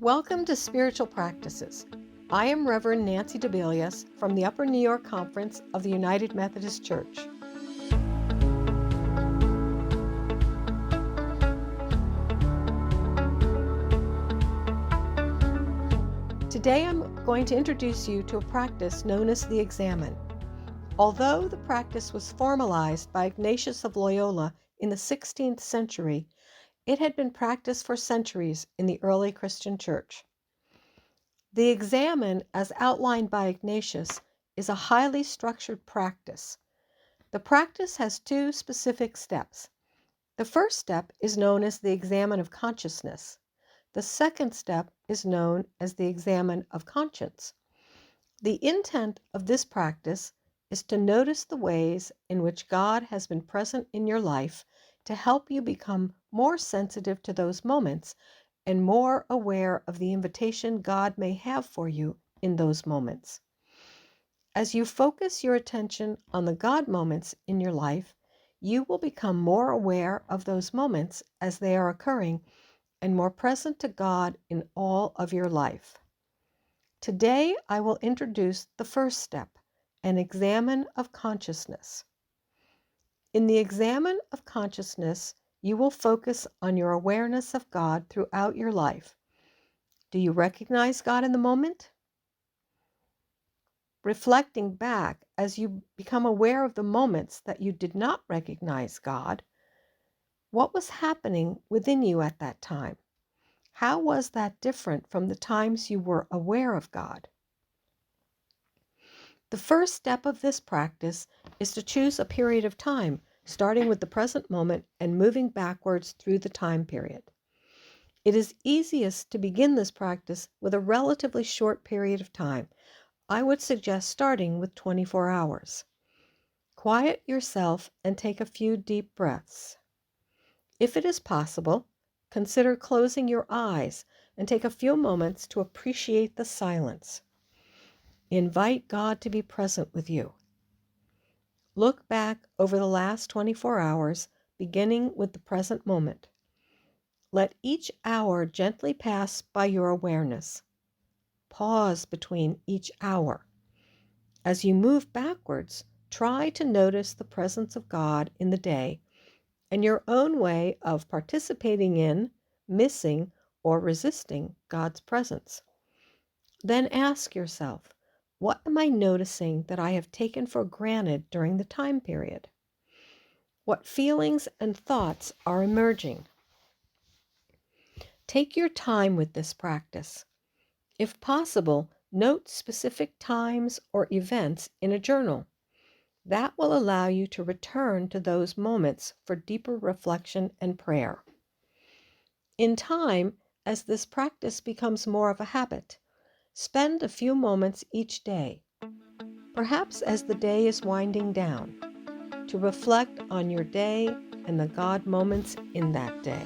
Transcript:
Welcome to Spiritual Practices. I am Reverend Nancy Dibelius from the Upper New York Conference of the United Methodist Church. Today I'm going to introduce you to a practice known as the Examen. Although the practice was formalized by Ignatius of Loyola in the 16th century, it had been practiced for centuries in the early Christian church. The Examen, as outlined by Ignatius, is a highly structured practice. The practice has two specific steps. The first step is known as the Examen of Consciousness. The second step is known as the Examen of Conscience. The intent of this practice is to notice the ways in which God has been present in your life to help you become more sensitive to those moments and more aware of the invitation God may have for you in those moments. As you focus your attention on the God moments in your life, you will become more aware of those moments as they are occurring and more present to God in all of your life. Today, I will introduce the first step, an Examen of Consciousness. In the Examen of Consciousness, you will focus on your awareness of God throughout your life. Do you recognize God in the moment? Reflecting back as you become aware of the moments that you did not recognize God, what was happening within you at that time? How was that different from the times you were aware of God? The first step of this practice is to choose a period of time, starting with the present moment and moving backwards through the time period. It is easiest to begin this practice with a relatively short period of time. I would suggest starting with 24 hours. Quiet yourself and take a few deep breaths. If it is possible, consider closing your eyes and take a few moments to appreciate the silence. Invite God to be present with you. Look back over the last 24 hours, beginning with the present moment. Let each hour gently pass by your awareness. Pause between each hour. As you move backwards, try to notice the presence of God in the day and your own way of participating in, missing, or resisting God's presence. Then ask yourself, what am I noticing that I have taken for granted during the time period? What feelings and thoughts are emerging? Take your time with this practice. If possible, note specific times or events in a journal. That will allow you to return to those moments for deeper reflection and prayer. In time, as this practice becomes more of a habit, spend a few moments each day, perhaps as the day is winding down, to reflect on your day and the God moments in that day.